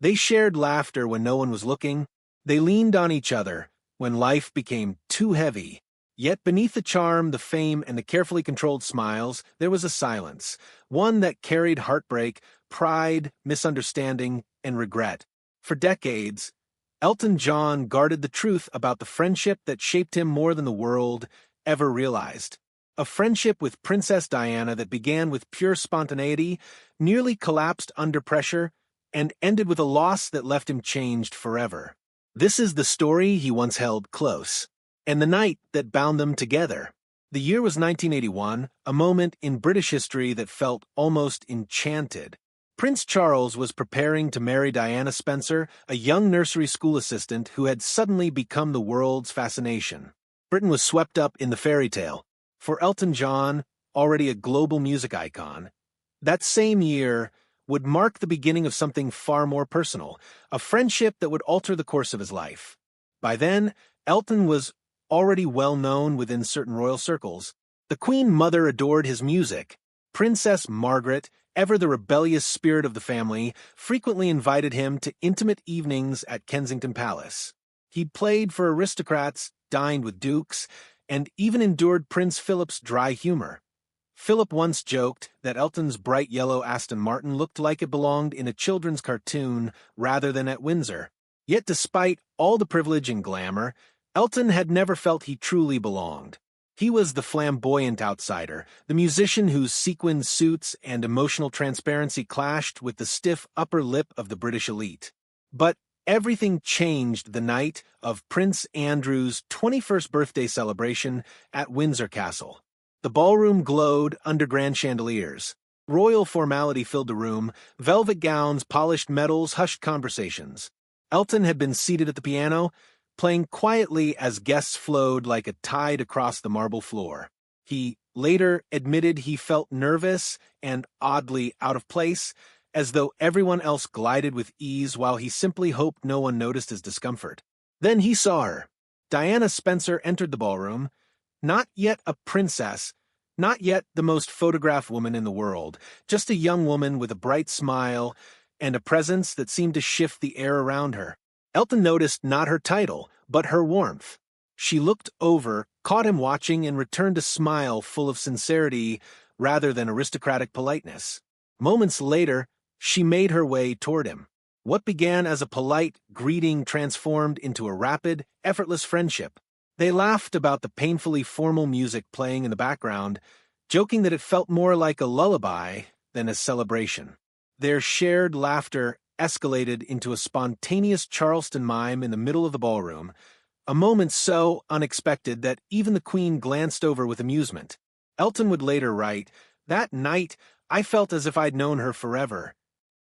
They shared laughter when no one was looking. They leaned on each other when life became too heavy. Yet beneath the charm, the fame, and the carefully controlled smiles, there was a silence, one that carried heartbreak, pride, misunderstanding, and regret. For decades, Elton John guarded the truth about the friendship that shaped him more than the world ever realized. A friendship with Princess Diana that began with pure spontaneity, nearly collapsed under pressure, and ended with a loss that left him changed forever. This is the story he once held close, and the night that bound them together. The year was 1981, a moment in British history that felt almost enchanted. Prince Charles was preparing to marry Diana Spencer, a young nursery school assistant who had suddenly become the world's fascination. Britain was swept up in the fairy tale. For Elton John, already a global music icon, that same year would mark the beginning of something far more personal, a friendship that would alter the course of his life. By then, Elton was already well known within certain royal circles. The Queen Mother adored his music. Princess Margaret, ever the rebellious spirit of the family, frequently invited him to intimate evenings at Kensington Palace. He played for aristocrats, dined with dukes, and even endured Prince Philip's dry humor. Philip once joked that Elton's bright yellow Aston Martin looked like it belonged in a children's cartoon rather than at Windsor. Yet despite all the privilege and glamour, Elton had never felt he truly belonged. He was the flamboyant outsider, the musician whose sequined suits and emotional transparency clashed with the stiff upper lip of the British elite. But everything changed the night of Prince Andrew's 21st birthday celebration at Windsor Castle. The ballroom glowed under grand chandeliers. Royal formality filled the room, velvet gowns, polished medals, hushed conversations. Elton had been seated at the piano, playing quietly as guests flowed like a tide across the marble floor. He later admitted he felt nervous and oddly out of place, as though everyone else glided with ease while he simply hoped no one noticed his discomfort. Then he saw her. Diana Spencer entered the ballroom, not yet a princess, not yet the most photographed woman in the world, just a young woman with a bright smile and a presence that seemed to shift the air around her. Elton noticed not her title, but her warmth. She looked over, caught him watching, and returned a smile full of sincerity rather than aristocratic politeness. Moments later, she made her way toward him. What began as a polite greeting transformed into a rapid, effortless friendship. They laughed about the painfully formal music playing in the background, joking that it felt more like a lullaby than a celebration. Their shared laughter escalated into a spontaneous Charleston mime in the middle of the ballroom, a moment so unexpected that even the Queen glanced over with amusement. Elton would later write, "That night, I felt as if I'd known her forever."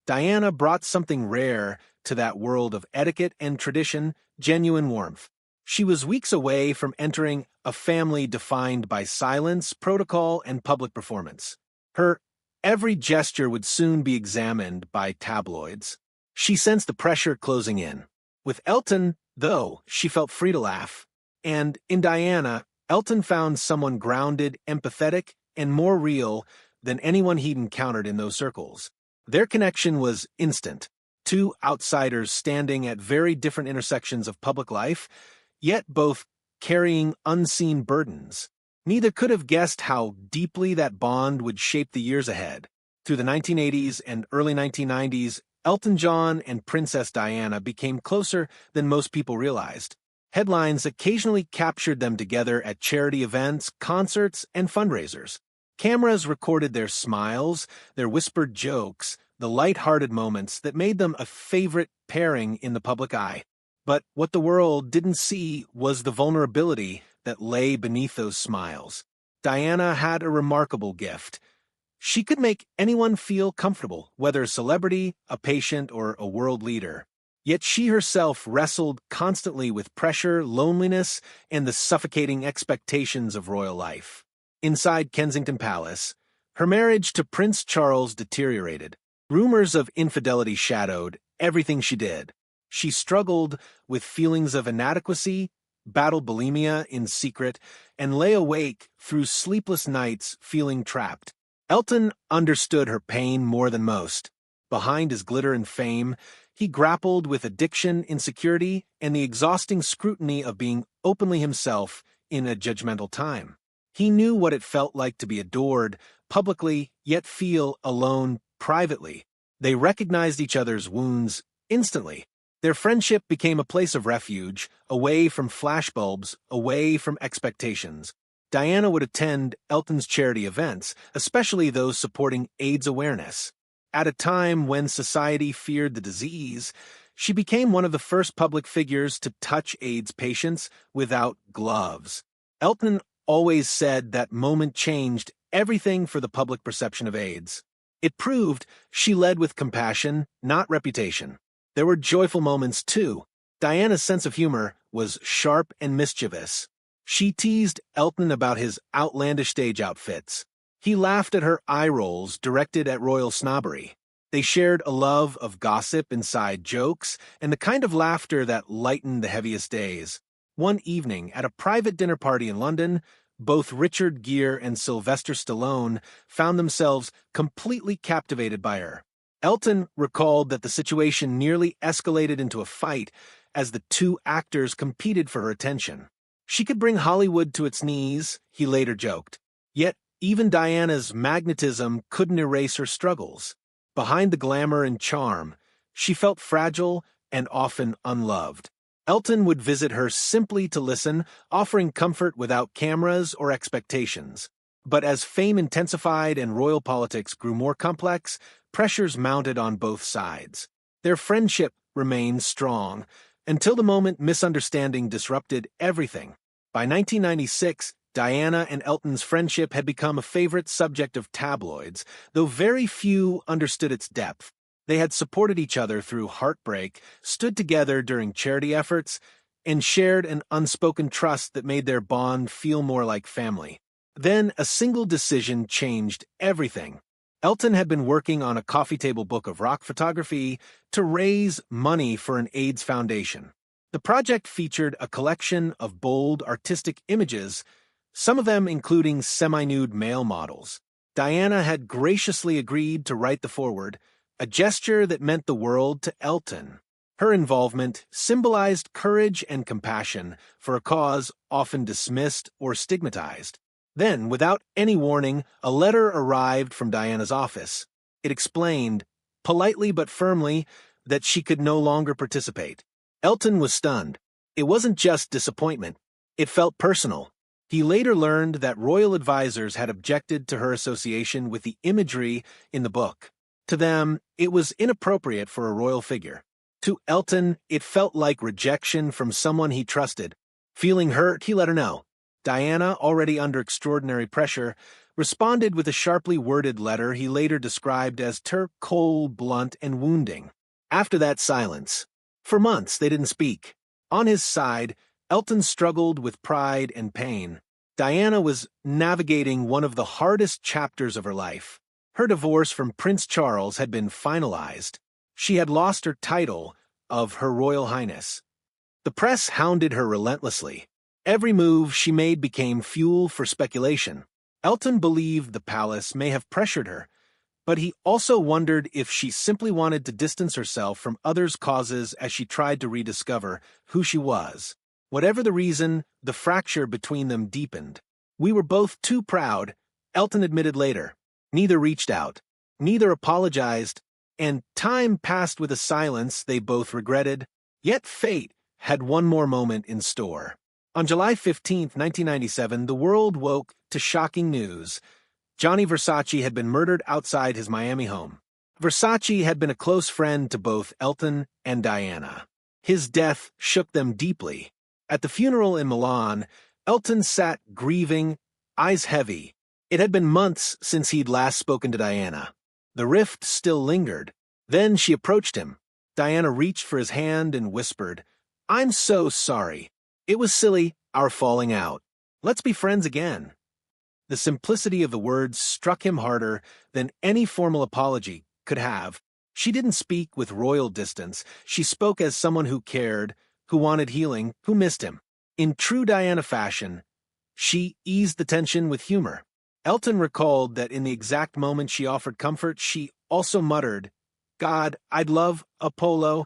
Diana brought something rare to that world of etiquette and tradition, genuine warmth. She was weeks away from entering a family defined by silence, protocol, and public performance. Her every gesture would soon be examined by tabloids. She sensed the pressure closing in. With Elton, though, she felt free to laugh. And in Diana, Elton found someone grounded, empathetic, and more real than anyone he'd encountered in those circles. Their connection was instant. Two outsiders standing at very different intersections of public life, yet both carrying unseen burdens. Neither could have guessed how deeply that bond would shape the years ahead. Through the 1980s and early 1990s, Elton John and Princess Diana became closer than most people realized. Headlines occasionally captured them together at charity events, concerts, and fundraisers. Cameras recorded their smiles, their whispered jokes, the light-hearted moments that made them a favorite pairing in the public eye. But what the world didn't see was the vulnerability that lay beneath those smiles. Diana had a remarkable gift. She could make anyone feel comfortable, whether a celebrity, a patient, or a world leader. Yet she herself wrestled constantly with pressure, loneliness, and the suffocating expectations of royal life. Inside Kensington Palace, her marriage to Prince Charles deteriorated. Rumors of infidelity shadowed everything she did. She struggled with feelings of inadequacy, battled bulimia in secret, and lay awake through sleepless nights feeling trapped. Elton understood her pain more than most, Behind his glitter and fame, he grappled with addiction, insecurity, and the exhausting scrutiny of being openly himself in a judgmental time. He knew what it felt like to be adored publicly, yet feel alone privately. They recognized each other's wounds instantly. Their friendship became a place of refuge, away from flashbulbs, away from expectations. Diana would attend Elton's charity events, especially those supporting AIDS awareness. At a time when society feared the disease, she became one of the first public figures to touch AIDS patients without gloves. Elton always said that moment changed everything for the public perception of AIDS. It proved she led with compassion, not reputation. There were joyful moments, too. Diana's sense of humor was sharp and mischievous. She teased Elton about his outlandish stage outfits. He laughed at her eye rolls directed at royal snobbery. They shared a love of gossip, inside jokes, and the kind of laughter that lightened the heaviest days. One evening, at a private dinner party in London, both Richard Gere and Sylvester Stallone found themselves completely captivated by her. Elton recalled that the situation nearly escalated into a fight as the two actors competed for her attention. She could bring Hollywood to its knees, he later joked. Yet, even Diana's magnetism couldn't erase her struggles. Behind the glamour and charm, she felt fragile and often unloved. Elton would visit her simply to listen, offering comfort without cameras or expectations. But as fame intensified and royal politics grew more complex, pressures mounted on both sides. Their friendship remained strong, until the moment misunderstanding disrupted everything. By 1996, Diana and Elton's friendship had become a favorite subject of tabloids, though very few understood its depth. They had supported each other through heartbreak, stood together during charity efforts, and shared an unspoken trust that made their bond feel more like family. Then a single decision changed everything. Elton had been working on a coffee table book of rock photography to raise money for an AIDS foundation. The project featured a collection of bold, artistic images, some of them including semi-nude male models. Diana had graciously agreed to write the foreword, a gesture that meant the world to Elton. Her involvement symbolized courage and compassion for a cause often dismissed or stigmatized. Then, without any warning, a letter arrived from Diana's office. It explained, politely but firmly, that she could no longer participate. Elton was stunned. It wasn't just disappointment. It felt personal. He later learned that royal advisors had objected to her association with the imagery in the book. To them, it was inappropriate for a royal figure. To Elton, it felt like rejection from someone he trusted. Feeling hurt, he let her know. Diana, already under extraordinary pressure, responded with a sharply worded letter he later described as cold, blunt, and wounding. After that, silence. For months, they didn't speak. On his side, Elton struggled with pride and pain. Diana was navigating one of the hardest chapters of her life. Her divorce from Prince Charles had been finalized. She had lost her title of Her Royal Highness. The press hounded her relentlessly. Every move she made became fuel for speculation. Elton believed the palace may have pressured her, but he also wondered if she simply wanted to distance herself from others' causes as she tried to rediscover who she was. Whatever the reason, the fracture between them deepened. "We were both too proud," Elton admitted later. Neither reached out. Neither apologized, and time passed with a silence they both regretted. Yet fate had one more moment in store. On July 15, 1997, the world woke to shocking news. Gianni Versace had been murdered outside his Miami home. Versace had been a close friend to both Elton and Diana. His death shook them deeply. At the funeral in Milan, Elton sat grieving, eyes heavy. It had been months since he'd last spoken to Diana. The rift still lingered. Then she approached him. Diana reached for his hand and whispered, "I'm so sorry. It was silly, our falling out. Let's be friends again." The simplicity of the words struck him harder than any formal apology could have. She didn't speak with royal distance. She spoke as someone who cared, who wanted healing, who missed him. In true Diana fashion, she eased the tension with humor. Elton recalled that in the exact moment she offered comfort, she also muttered, God, I'd love Apollo.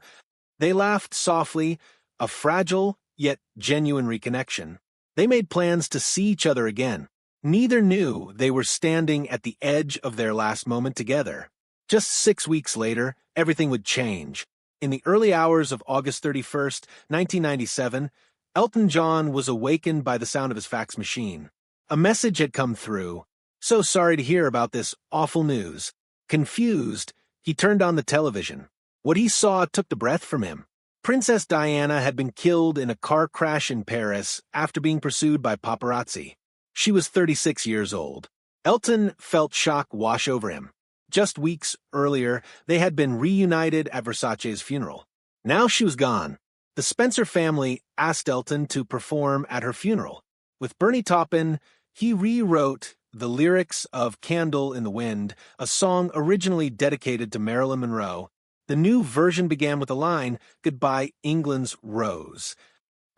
They laughed softly, a fragile yet genuine reconnection. They made plans to see each other again. Neither knew they were standing at the edge of their last moment together. Just 6 weeks later, everything would change. In the early hours of August 31st, 1997, Elton John was awakened by the sound of his fax machine. A message had come through. So sorry to hear about this awful news. Confused, he turned on the television. What he saw took the breath from him. Princess Diana had been killed in a car crash in Paris after being pursued by paparazzi. She was 36 years old. Elton felt shock wash over him. Just weeks earlier, they had been reunited at Versace's funeral. Now she was gone. The Spencer family asked Elton to perform at her funeral. With Bernie Taupin, he rewrote the lyrics of Candle in the Wind, a song originally dedicated to Marilyn Monroe. The new version began with the line, "Goodbye, England's Rose."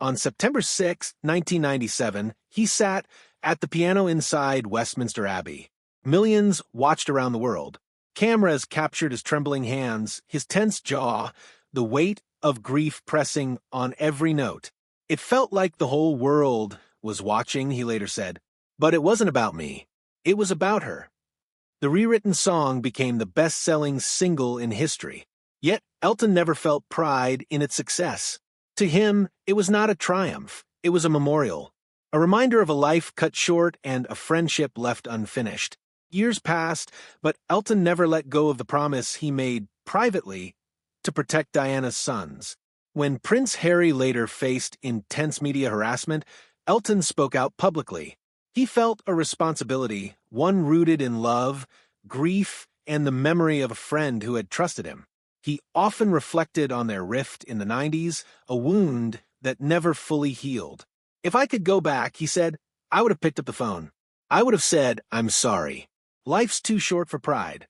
On September 6, 1997, he sat at the piano inside Westminster Abbey. Millions watched around the world. Cameras captured his trembling hands, his tense jaw, the weight of grief pressing on every note. It felt like the whole world was watching, he later said. But it wasn't about me. It was about her. The rewritten song became the best-selling single in history. Yet Elton never felt pride in its success. To him, it was not a triumph. It was a memorial. A reminder of a life cut short and a friendship left unfinished. Years passed, but Elton never let go of the promise he made privately to protect Diana's sons. When Prince Harry later faced intense media harassment, Elton spoke out publicly. He felt a responsibility, one rooted in love, grief, and the memory of a friend who had trusted him. He often reflected on their rift in the 90s, a wound that never fully healed. If I could go back, he said, I would have picked up the phone. I would have said, I'm sorry. Life's too short for pride.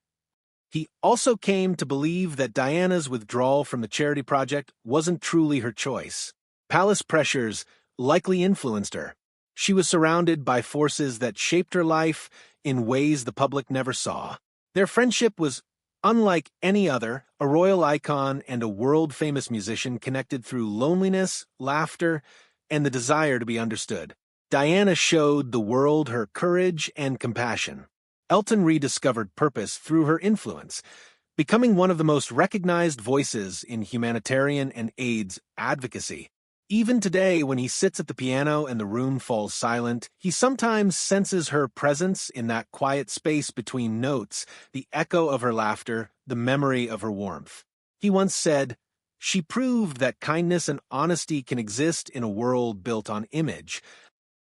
He also came to believe that Diana's withdrawal from the charity project wasn't truly her choice. Palace pressures likely influenced her. She was surrounded by forces that shaped her life in ways the public never saw. Their friendship was unlike any other, a royal icon and a world-famous musician connected through loneliness, laughter, and the desire to be understood. Diana showed the world her courage and compassion. Elton rediscovered purpose through her influence, becoming one of the most recognized voices in humanitarian and AIDS advocacy. Even today, when he sits at the piano and the room falls silent, he sometimes senses her presence in that quiet space between notes, the echo of her laughter, the memory of her warmth. He once said, "She proved that kindness and honesty can exist in a world built on image.